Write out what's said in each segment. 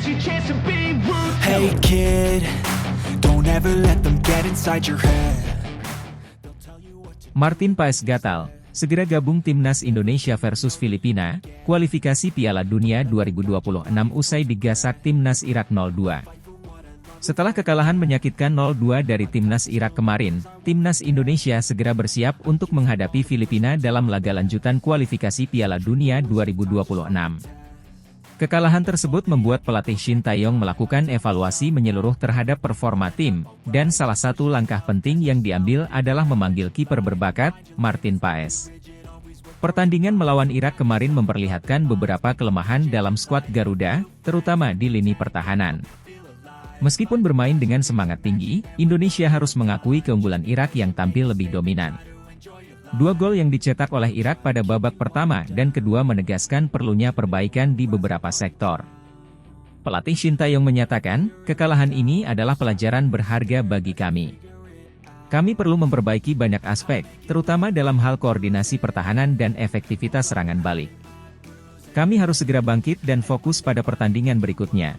Hey kid, don't ever let them get inside your head. Martin Paes gatal, segera gabung Timnas Indonesia versus Filipina, kualifikasi Piala Dunia 2026 usai digasak Timnas Irak 0-2. Setelah kekalahan menyakitkan 0-2 dari Timnas Irak kemarin, Timnas Indonesia segera bersiap untuk menghadapi Filipina dalam laga lanjutan kualifikasi Piala Dunia 2026. Kekalahan tersebut membuat pelatih Shin Tae-yong melakukan evaluasi menyeluruh terhadap performa tim, dan salah satu langkah penting yang diambil adalah memanggil kiper berbakat, Martin Paes. Pertandingan melawan Irak kemarin memperlihatkan beberapa kelemahan dalam skuad Garuda, terutama di lini pertahanan. Meskipun bermain dengan semangat tinggi, Indonesia harus mengakui keunggulan Irak yang tampil lebih dominan. 2 gol yang dicetak oleh Irak pada babak pertama dan kedua menegaskan perlunya perbaikan di beberapa sektor. Pelatih Shin Tae-yong menyatakan, kekalahan ini adalah pelajaran berharga bagi kami. Kami perlu memperbaiki banyak aspek, terutama dalam hal koordinasi pertahanan dan efektivitas serangan balik. Kami harus segera bangkit dan fokus pada pertandingan berikutnya.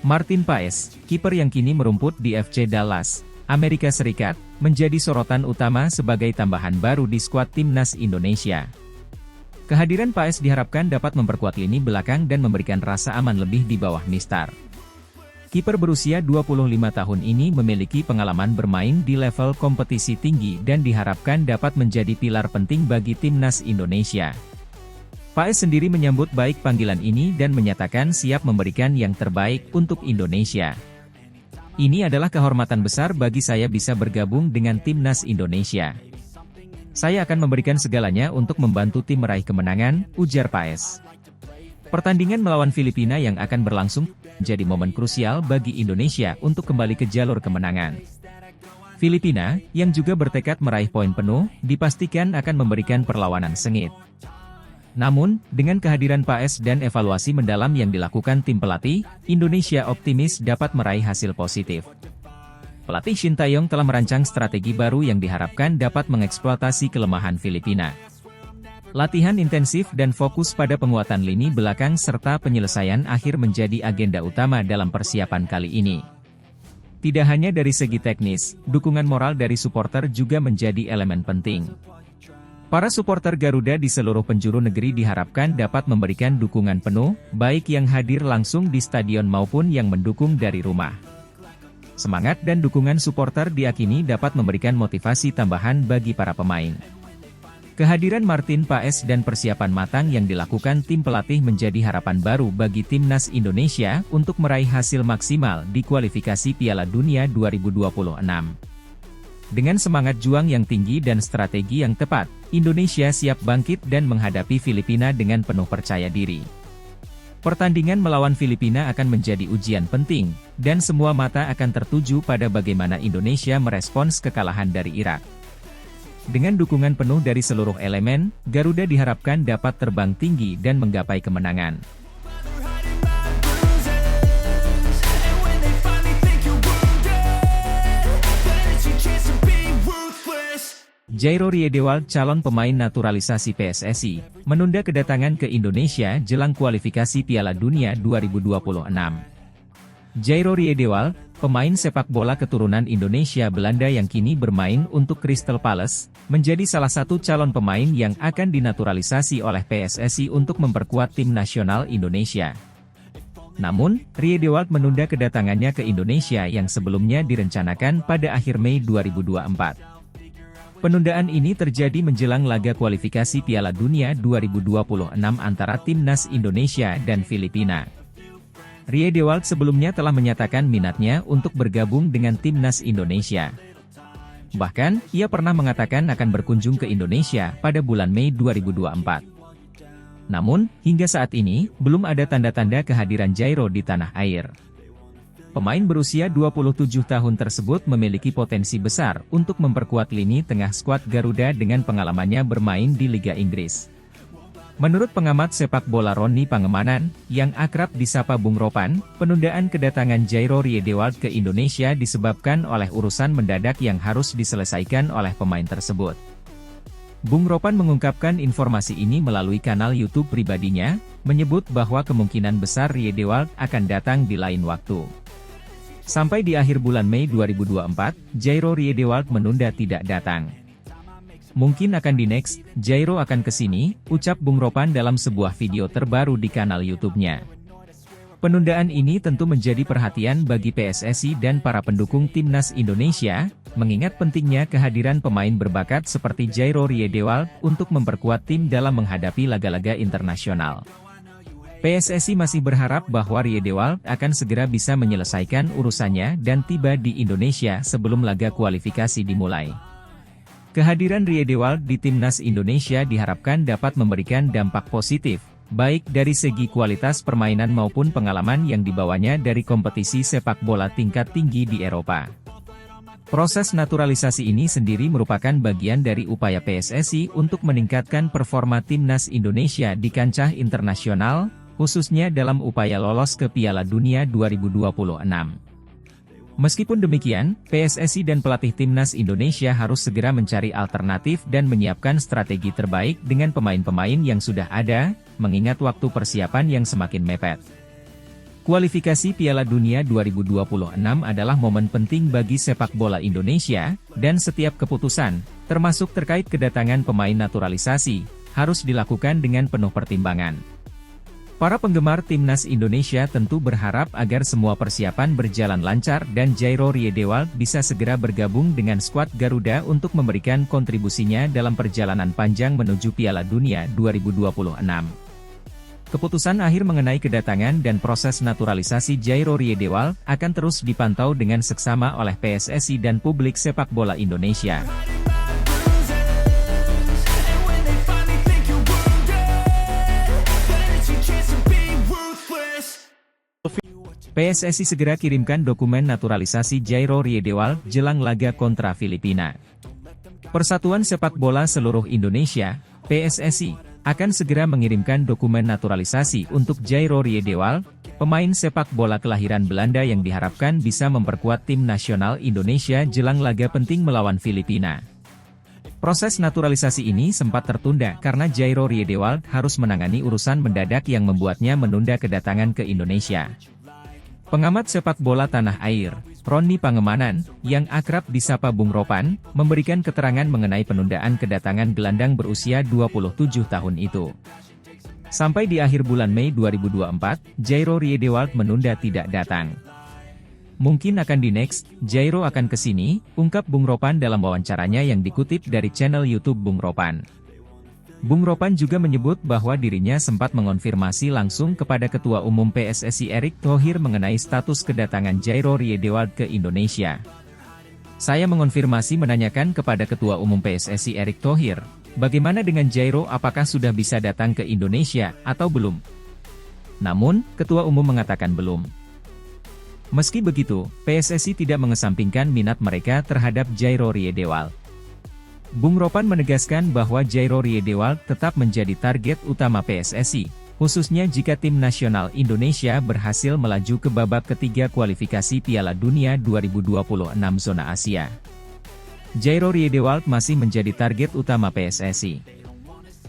Martin Paes, kiper yang kini merumput di FC Dallas, Amerika Serikat, menjadi sorotan utama sebagai tambahan baru di skuad Timnas Indonesia. Kehadiran Paes diharapkan dapat memperkuat lini belakang dan memberikan rasa aman lebih di bawah Mistar. Kiper berusia 25 tahun ini memiliki pengalaman bermain di level kompetisi tinggi dan diharapkan dapat menjadi pilar penting bagi Timnas Indonesia. Paes sendiri menyambut baik panggilan ini dan menyatakan siap memberikan yang terbaik untuk Indonesia. Ini adalah kehormatan besar bagi saya bisa bergabung dengan Timnas Indonesia. Saya akan memberikan segalanya untuk membantu tim meraih kemenangan, ujar Paes. Pertandingan melawan Filipina yang akan berlangsung menjadi momen krusial bagi Indonesia untuk kembali ke jalur kemenangan. Filipina, yang juga bertekad meraih poin penuh, dipastikan akan memberikan perlawanan sengit. Namun, dengan kehadiran Paes dan evaluasi mendalam yang dilakukan tim pelatih, Indonesia optimis dapat meraih hasil positif. Pelatih Shin Tae-yong telah merancang strategi baru yang diharapkan dapat mengeksploitasi kelemahan Filipina. Latihan intensif dan fokus pada penguatan lini belakang serta penyelesaian akhir menjadi agenda utama dalam persiapan kali ini. Tidak hanya dari segi teknis, dukungan moral dari supporter juga menjadi elemen penting. Para supporter Garuda di seluruh penjuru negeri diharapkan dapat memberikan dukungan penuh, baik yang hadir langsung di stadion maupun yang mendukung dari rumah. Semangat dan dukungan supporter diyakini dapat memberikan motivasi tambahan bagi para pemain. Kehadiran Martin Paes dan persiapan matang yang dilakukan tim pelatih menjadi harapan baru bagi Timnas Indonesia untuk meraih hasil maksimal di kualifikasi Piala Dunia 2026. Dengan semangat juang yang tinggi dan strategi yang tepat, Indonesia siap bangkit dan menghadapi Filipina dengan penuh percaya diri. Pertandingan melawan Filipina akan menjadi ujian penting, dan semua mata akan tertuju pada bagaimana Indonesia merespons kekalahan dari Irak. Dengan dukungan penuh dari seluruh elemen, Garuda diharapkan dapat terbang tinggi dan menggapai kemenangan. Jairo Riedewald, calon pemain naturalisasi PSSI, menunda kedatangan ke Indonesia jelang kualifikasi Piala Dunia 2026. Jairo Riedewald, pemain sepak bola keturunan Indonesia Belanda yang kini bermain untuk Crystal Palace, menjadi salah satu calon pemain yang akan dinaturalisasi oleh PSSI untuk memperkuat tim nasional Indonesia. Namun, Riedewald menunda kedatangannya ke Indonesia yang sebelumnya direncanakan pada akhir Mei 2024. Penundaan ini terjadi menjelang laga kualifikasi Piala Dunia 2026 antara Timnas Indonesia dan Filipina. Riedewald sebelumnya telah menyatakan minatnya untuk bergabung dengan Timnas Indonesia. Bahkan, ia pernah mengatakan akan berkunjung ke Indonesia pada bulan Mei 2024. Namun, hingga saat ini, belum ada tanda-tanda kehadiran Jairo di tanah air. Pemain berusia 27 tahun tersebut memiliki potensi besar untuk memperkuat lini tengah skuad Garuda dengan pengalamannya bermain di Liga Inggris. Menurut pengamat sepak bola Roni Pangemanan, yang akrab disapa Bung Ropan, penundaan kedatangan Jairo Riedewald ke Indonesia disebabkan oleh urusan mendadak yang harus diselesaikan oleh pemain tersebut. Bung Ropan mengungkapkan informasi ini melalui kanal YouTube pribadinya, menyebut bahwa kemungkinan besar Rie Dewald akan datang di lain waktu. Sampai di akhir bulan Mei 2024, Jairo Rie Dewald menunda tidak datang. Mungkin akan di next, Jairo akan kesini, ucap Bung Ropan dalam sebuah video terbaru di kanal YouTube-nya. Penundaan ini tentu menjadi perhatian bagi PSSI dan para pendukung Timnas Indonesia, mengingat pentingnya kehadiran pemain berbakat seperti Jairo Rie Dewald untuk memperkuat tim dalam menghadapi laga-laga internasional. PSSI masih berharap bahwa Rie Dewald akan segera bisa menyelesaikan urusannya dan tiba di Indonesia sebelum laga kualifikasi dimulai. Kehadiran Rie Dewald di Timnas Indonesia diharapkan dapat memberikan dampak positif, baik dari segi kualitas permainan maupun pengalaman yang dibawanya dari kompetisi sepak bola tingkat tinggi di Eropa. Proses naturalisasi ini sendiri merupakan bagian dari upaya PSSI untuk meningkatkan performa Timnas Indonesia di kancah internasional, khususnya dalam upaya lolos ke Piala Dunia 2026. Meskipun demikian, PSSI dan pelatih Timnas Indonesia harus segera mencari alternatif dan menyiapkan strategi terbaik dengan pemain-pemain yang sudah ada, mengingat waktu persiapan yang semakin mepet. Kualifikasi Piala Dunia 2026 adalah momen penting bagi sepak bola Indonesia, dan setiap keputusan, termasuk terkait kedatangan pemain naturalisasi, harus dilakukan dengan penuh pertimbangan. Para penggemar Timnas Indonesia tentu berharap agar semua persiapan berjalan lancar dan Jairo Rie Dewald bisa segera bergabung dengan skuad Garuda untuk memberikan kontribusinya dalam perjalanan panjang menuju Piala Dunia 2026. Keputusan akhir mengenai kedatangan dan proses naturalisasi Jairo Rie Dewald akan terus dipantau dengan seksama oleh PSSI dan publik sepak bola Indonesia. PSSI segera kirimkan dokumen naturalisasi Jairo Rie Dewald jelang laga kontra Filipina. Persatuan Sepak Bola Seluruh Indonesia, PSSI, akan segera mengirimkan dokumen naturalisasi untuk Jairo Rie Dewald, pemain sepak bola kelahiran Belanda yang diharapkan bisa memperkuat tim nasional Indonesia jelang laga penting melawan Filipina. Proses naturalisasi ini sempat tertunda karena Jairo Rie Dewald harus menangani urusan mendadak yang membuatnya menunda kedatangan ke Indonesia. Pengamat sepak bola tanah air, Roni Pangemanan, yang akrab disapa Bung Ropan, memberikan keterangan mengenai penundaan kedatangan gelandang berusia 27 tahun itu. Sampai di akhir bulan Mei 2024, Jairo Rie Dewald menunda tidak datang. Mungkin akan di next, Jairo akan kesini, ungkap Bung Ropan dalam wawancaranya yang dikutip dari channel YouTube Bung Ropan. Bung Ropan juga menyebut bahwa dirinya sempat mengonfirmasi langsung kepada Ketua Umum PSSI Erick Thohir mengenai status kedatangan Jairo Rie Dewald ke Indonesia. Saya mengonfirmasi menanyakan kepada Ketua Umum PSSI Erick Thohir, bagaimana dengan Jairo, apakah sudah bisa datang ke Indonesia, atau belum? Namun, Ketua Umum mengatakan belum. Meski begitu, PSSI tidak mengesampingkan minat mereka terhadap Jairo Rie Dewald. Bung Ropan menegaskan bahwa Jairo Rie Dewald tetap menjadi target utama PSSI, khususnya jika tim nasional Indonesia berhasil melaju ke babak ketiga kualifikasi Piala Dunia 2026 zona Asia. Jairo Rie Dewald masih menjadi target utama PSSI.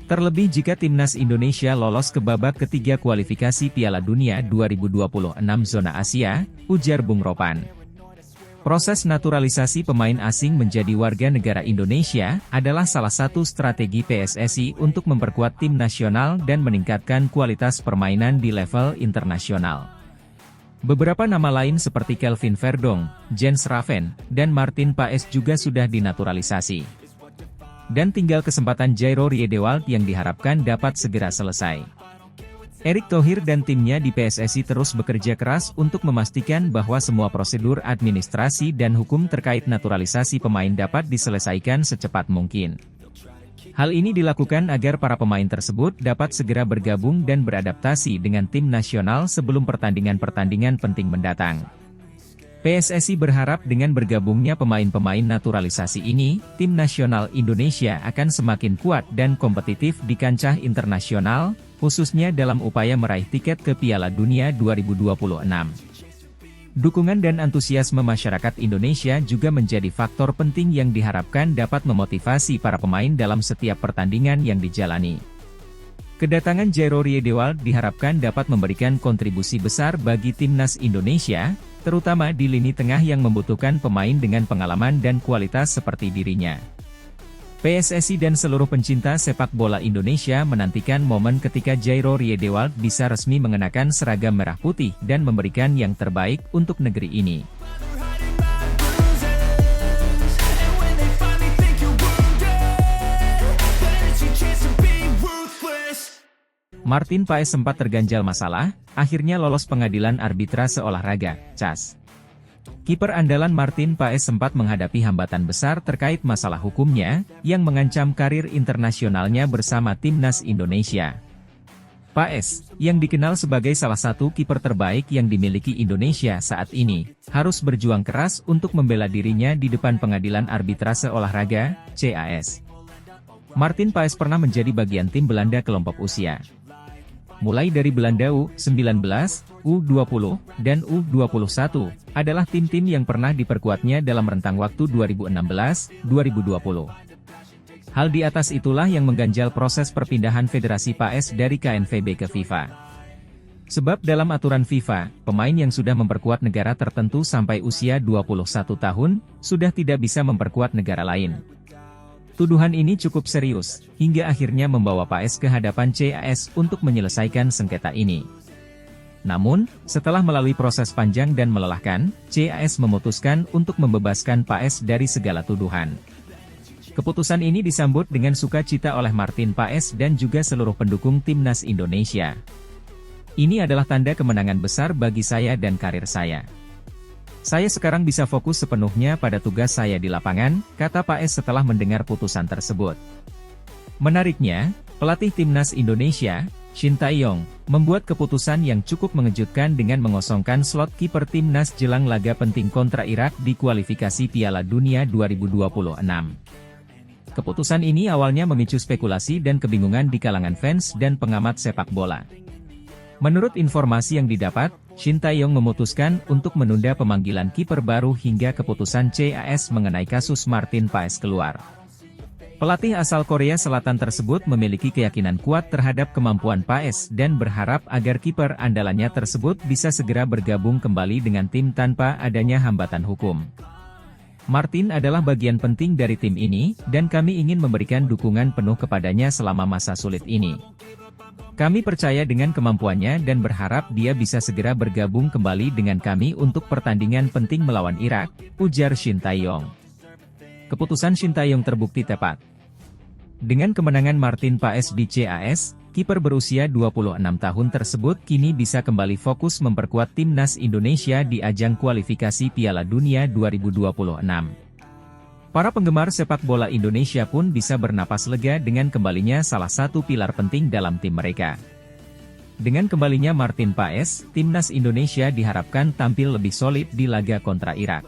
Terlebih jika timnas Indonesia lolos ke babak ketiga kualifikasi Piala Dunia 2026 zona Asia, ujar Bung Ropan. Proses naturalisasi pemain asing menjadi warga negara Indonesia adalah salah satu strategi PSSI untuk memperkuat tim nasional dan meningkatkan kualitas permainan di level internasional. Beberapa nama lain seperti Kelvin Verdong, Jens Raven, dan Martin Paes juga sudah dinaturalisasi. Dan tinggal kesempatan Jairo Rie Dewald yang diharapkan dapat segera selesai. Erick Thohir dan timnya di PSSI terus bekerja keras untuk memastikan bahwa semua prosedur administrasi dan hukum terkait naturalisasi pemain dapat diselesaikan secepat mungkin. Hal ini dilakukan agar para pemain tersebut dapat segera bergabung dan beradaptasi dengan tim nasional sebelum pertandingan-pertandingan penting mendatang. PSSI berharap dengan bergabungnya pemain-pemain naturalisasi ini, tim nasional Indonesia akan semakin kuat dan kompetitif di kancah internasional, khususnya dalam upaya meraih tiket ke Piala Dunia 2026. Dukungan dan antusiasme masyarakat Indonesia juga menjadi faktor penting yang diharapkan dapat memotivasi para pemain dalam setiap pertandingan yang dijalani. Kedatangan Jairo Riedewald diharapkan dapat memberikan kontribusi besar bagi timnas Indonesia, terutama di lini tengah yang membutuhkan pemain dengan pengalaman dan kualitas seperti dirinya. PSSI dan seluruh pencinta sepak bola Indonesia menantikan momen ketika Jairo Riedewald bisa resmi mengenakan seragam merah putih dan memberikan yang terbaik untuk negeri ini. Martin Paes sempat terganjal masalah, akhirnya lolos pengadilan arbitrase olahraga, CAS. Kiper andalan Martin Paes sempat menghadapi hambatan besar terkait masalah hukumnya, yang mengancam karir internasionalnya bersama timnas Indonesia. Paes, yang dikenal sebagai salah satu kiper terbaik yang dimiliki Indonesia saat ini, harus berjuang keras untuk membela dirinya di depan pengadilan arbitrase olahraga, CAS. Martin Paes pernah menjadi bagian tim Belanda kelompok usia. Mulai dari Belanda U19, U20, dan U21, adalah tim-tim yang pernah diperkuatnya dalam rentang waktu 2016-2020. Hal di atas itulah yang mengganjal proses perpindahan Federasi Paes dari KNVB ke FIFA. Sebab dalam aturan FIFA, pemain yang sudah memperkuat negara tertentu sampai usia 21 tahun, sudah tidak bisa memperkuat negara lain. Tuduhan ini cukup serius, hingga akhirnya membawa Paes ke hadapan CAS untuk menyelesaikan sengketa ini. Namun, setelah melalui proses panjang dan melelahkan, CAS memutuskan untuk membebaskan Paes dari segala tuduhan. Keputusan ini disambut dengan sukacita oleh Martin Paes dan juga seluruh pendukung timnas Indonesia. Ini adalah tanda kemenangan besar bagi saya dan karir saya. Saya sekarang bisa fokus sepenuhnya pada tugas saya di lapangan, kata Paes setelah mendengar putusan tersebut. Menariknya, pelatih timnas Indonesia, Shin Tae-yong, membuat keputusan yang cukup mengejutkan dengan mengosongkan slot kiper timnas jelang laga penting kontra Irak di kualifikasi Piala Dunia 2026. Keputusan ini awalnya memicu spekulasi dan kebingungan di kalangan fans dan pengamat sepak bola. Menurut informasi yang didapat, Shin Tae-yong memutuskan untuk menunda pemanggilan kiper baru hingga keputusan CAS mengenai kasus Martin Paes keluar. Pelatih asal Korea Selatan tersebut memiliki keyakinan kuat terhadap kemampuan Paes dan berharap agar kiper andalannya tersebut bisa segera bergabung kembali dengan tim tanpa adanya hambatan hukum. Martin adalah bagian penting dari tim ini, dan kami ingin memberikan dukungan penuh kepadanya selama masa sulit ini. Kami percaya dengan kemampuannya dan berharap dia bisa segera bergabung kembali dengan kami untuk pertandingan penting melawan Irak, ujar Shin Tae-yong. Keputusan Shin Tae-yong terbukti tepat. Dengan kemenangan Martin Paes di CAS, kiper berusia 26 tahun tersebut kini bisa kembali fokus memperkuat timnas Indonesia di ajang kualifikasi Piala Dunia 2026. Para penggemar sepak bola Indonesia pun bisa bernapas lega dengan kembalinya salah satu pilar penting dalam tim mereka. Dengan kembalinya Martin Paes, timnas Indonesia diharapkan tampil lebih solid di laga kontra Irak.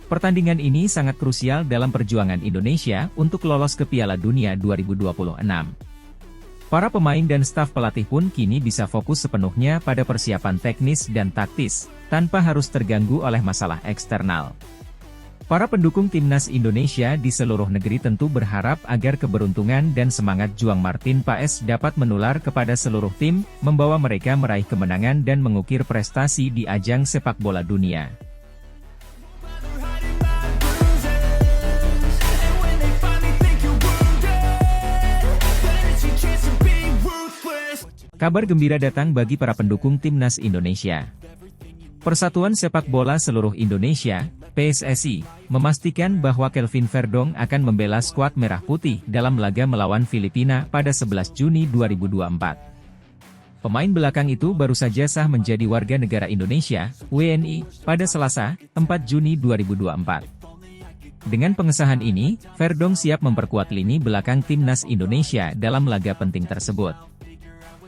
Pertandingan ini sangat krusial dalam perjuangan Indonesia untuk lolos ke Piala Dunia 2026. Para pemain dan staf pelatih pun kini bisa fokus sepenuhnya pada persiapan teknis dan taktis, tanpa harus terganggu oleh masalah eksternal. Para pendukung timnas Indonesia di seluruh negeri tentu berharap agar keberuntungan dan semangat juang Martin Paes dapat menular kepada seluruh tim, membawa mereka meraih kemenangan dan mengukir prestasi di ajang sepak bola dunia. Kabar gembira datang bagi para pendukung timnas Indonesia. Persatuan Sepak Bola Seluruh Indonesia, PSSI, memastikan bahwa Kelvin Verdong akan membela skuad Merah Putih dalam laga melawan Filipina pada 11 Juni 2024. Pemain belakang itu baru saja sah menjadi warga negara Indonesia, WNI, pada Selasa, 4 Juni 2024. Dengan pengesahan ini, Verdong siap memperkuat lini belakang timnas Indonesia dalam laga penting tersebut.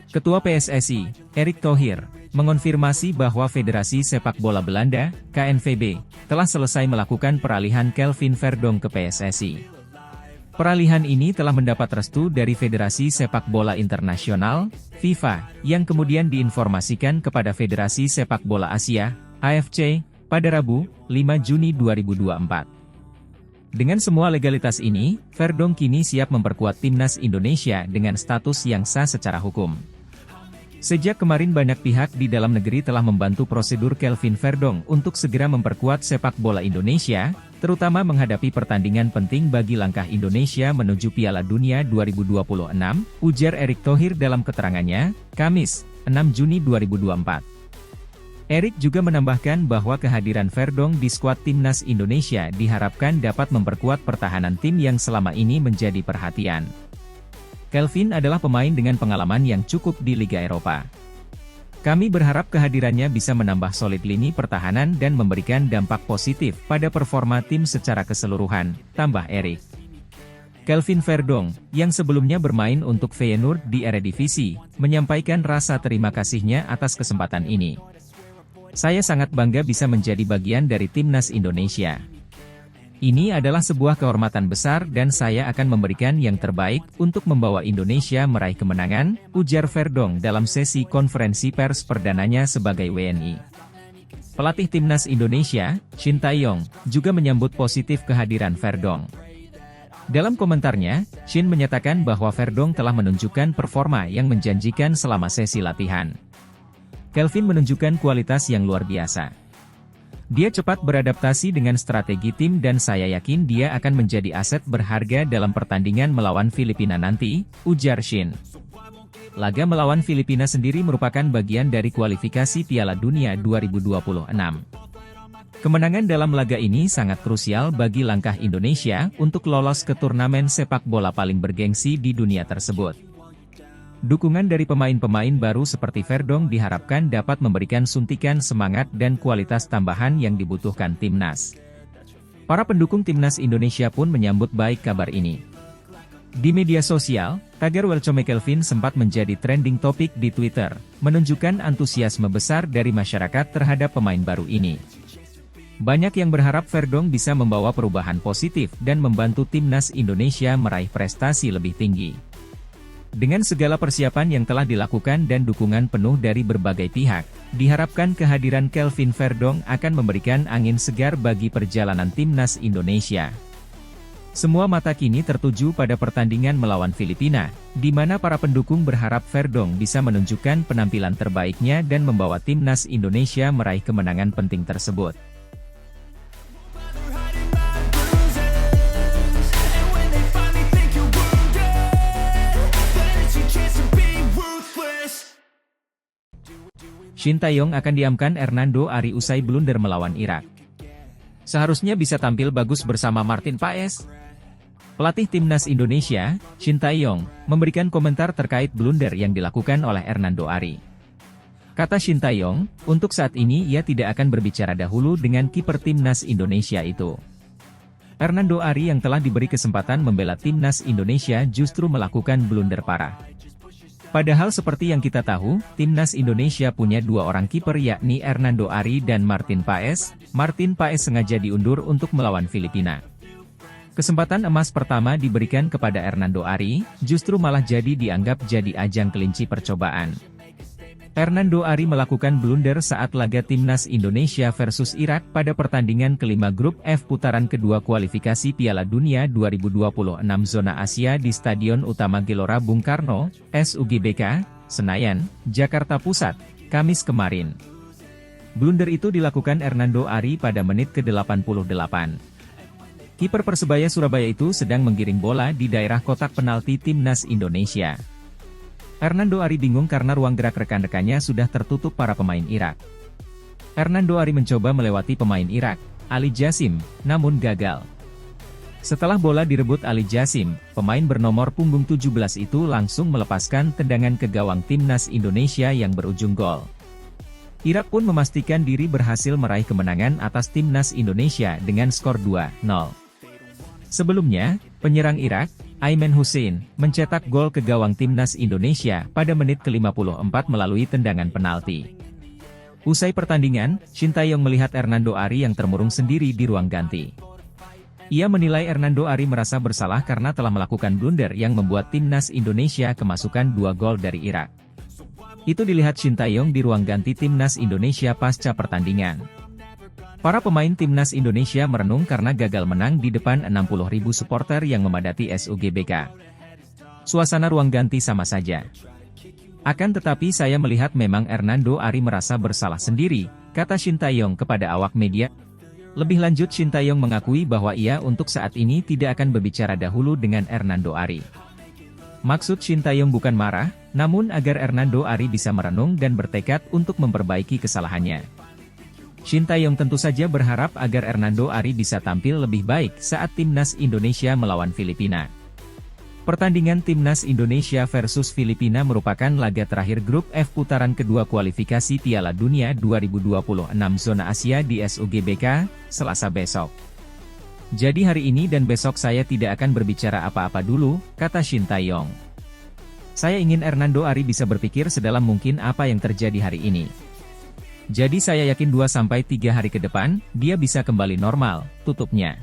Ketua PSSI, Erick Thohir, mengonfirmasi bahwa Federasi Sepak Bola Belanda, KNVB, telah selesai melakukan peralihan Kelvin Verdong ke PSSI. Peralihan ini telah mendapat restu dari Federasi Sepak Bola Internasional, FIFA, yang kemudian diinformasikan kepada Federasi Sepak Bola Asia, AFC, pada Rabu, 5 Juni 2024. Dengan semua legalitas ini, Verdong kini siap memperkuat timnas Indonesia dengan status yang sah secara hukum. Sejak kemarin banyak pihak di dalam negeri telah membantu prosedur Kelvin Verdong untuk segera memperkuat sepak bola Indonesia, terutama menghadapi pertandingan penting bagi langkah Indonesia menuju Piala Dunia 2026, ujar Erick Thohir dalam keterangannya, Kamis, 6 Juni 2024. Erick juga menambahkan bahwa kehadiran Verdong di skuad timnas Indonesia diharapkan dapat memperkuat pertahanan tim yang selama ini menjadi perhatian. Kelvin adalah pemain dengan pengalaman yang cukup di Liga Eropa. Kami berharap kehadirannya bisa menambah solid lini pertahanan dan memberikan dampak positif pada performa tim secara keseluruhan, tambah Erick. Kelvin Verdong, yang sebelumnya bermain untuk Feyenoord di Eredivisie, menyampaikan rasa terima kasihnya atas kesempatan ini. Saya sangat bangga bisa menjadi bagian dari timnas Indonesia. Ini adalah sebuah kehormatan besar dan saya akan memberikan yang terbaik untuk membawa Indonesia meraih kemenangan, ujar Verdong dalam sesi konferensi pers perdananya sebagai WNI. Pelatih timnas Indonesia, Shin Tae-yong, juga menyambut positif kehadiran Verdong. Dalam komentarnya, Shin menyatakan bahwa Verdong telah menunjukkan performa yang menjanjikan selama sesi latihan. Kelvin menunjukkan kualitas yang luar biasa. Dia cepat beradaptasi dengan strategi tim dan saya yakin dia akan menjadi aset berharga dalam pertandingan melawan Filipina nanti, ujar Shin. Laga melawan Filipina sendiri merupakan bagian dari kualifikasi Piala Dunia 2026. Kemenangan dalam laga ini sangat krusial bagi langkah Indonesia untuk lolos ke turnamen sepak bola paling bergengsi di dunia tersebut. Dukungan dari pemain-pemain baru seperti Verdong diharapkan dapat memberikan suntikan semangat dan kualitas tambahan yang dibutuhkan timnas. Para pendukung timnas Indonesia pun menyambut baik kabar ini. Di media sosial, tagar Welcome Kelvin sempat menjadi trending topik di Twitter, menunjukkan antusiasme besar dari masyarakat terhadap pemain baru ini. Banyak yang berharap Verdong bisa membawa perubahan positif dan membantu timnas Indonesia meraih prestasi lebih tinggi. Dengan segala persiapan yang telah dilakukan dan dukungan penuh dari berbagai pihak, diharapkan kehadiran Kelvin Verdong akan memberikan angin segar bagi perjalanan timnas Indonesia. Semua mata kini tertuju pada pertandingan melawan Filipina, di mana para pendukung berharap Verdong bisa menunjukkan penampilan terbaiknya dan membawa timnas Indonesia meraih kemenangan penting tersebut. Shin Tae-yong akan diamkan Hernando Ari usai blunder melawan Irak. Seharusnya bisa tampil bagus bersama Martin Paes. Pelatih timnas Indonesia, Shin Tae-yong, memberikan komentar terkait blunder yang dilakukan oleh Hernando Ari. Kata Shin Tae-yong, untuk saat ini ia tidak akan berbicara dahulu dengan kiper timnas Indonesia itu. Hernando Ari yang telah diberi kesempatan membela timnas Indonesia justru melakukan blunder parah. Padahal seperti yang kita tahu, timnas Indonesia punya dua orang kiper yakni Hernando Ari dan Martin Paes. Martin Paes sengaja diundur untuk melawan Filipina. Kesempatan emas pertama diberikan kepada Hernando Ari, justru malah jadi dianggap jadi ajang kelinci percobaan. Hernando Ari melakukan blunder saat laga timnas Indonesia versus Irak pada pertandingan kelima grup F putaran kedua kualifikasi Piala Dunia 2026 zona Asia di Stadion Utama Gelora Bung Karno, SUGBK, Senayan, Jakarta Pusat, Kamis kemarin. Blunder itu dilakukan Hernando Ari pada menit ke-88. Kiper Persebaya Surabaya itu sedang menggiring bola di daerah kotak penalti timnas Indonesia. Hernando Ari bingung karena ruang gerak rekan-rekannya sudah tertutup para pemain Irak. Hernando Ari mencoba melewati pemain Irak, Ali Jasim, namun gagal. Setelah bola direbut Ali Jasim, pemain bernomor punggung 17 itu langsung melepaskan tendangan ke gawang timnas Indonesia yang berujung gol. Irak pun memastikan diri berhasil meraih kemenangan atas timnas Indonesia dengan skor 2-0. Sebelumnya, penyerang Irak, Aiman Hussein, mencetak gol ke gawang timnas Indonesia pada menit ke-54 melalui tendangan penalti. Usai pertandingan, Shin Tae-yong melihat Hernando Ari yang termurung sendiri di ruang ganti. Ia menilai Hernando Ari merasa bersalah karena telah melakukan blunder yang membuat timnas Indonesia kemasukan 2 gol dari Irak. Itu dilihat Shin Tae-yong di ruang ganti timnas Indonesia pasca pertandingan. Para pemain timnas Indonesia merenung karena gagal menang di depan 60.000 supporter yang memadati SUGBK. Suasana ruang ganti sama saja. Akan tetapi saya melihat memang Hernando Ari merasa bersalah sendiri, kata Shin Tae-yong kepada awak media. Lebih lanjut Shin Tae-yong mengakui bahwa ia untuk saat ini tidak akan berbicara dahulu dengan Hernando Ari. Maksud Shin Tae-yong bukan marah, namun agar Hernando Ari bisa merenung dan bertekad untuk memperbaiki kesalahannya. Shin Tae-yong tentu saja berharap agar Hernando Ari bisa tampil lebih baik saat timnas Indonesia melawan Filipina. Pertandingan timnas Indonesia versus Filipina merupakan laga terakhir grup F putaran kedua kualifikasi Piala Dunia 2026 zona Asia di SUGBK, Selasa besok. Jadi hari ini dan besok saya tidak akan berbicara apa-apa dulu, kata Shin Tae-yong. Saya ingin Hernando Ari bisa berpikir sedalam mungkin apa yang terjadi hari ini. Jadi saya yakin 2-3 hari ke depan, dia bisa kembali normal, tutupnya.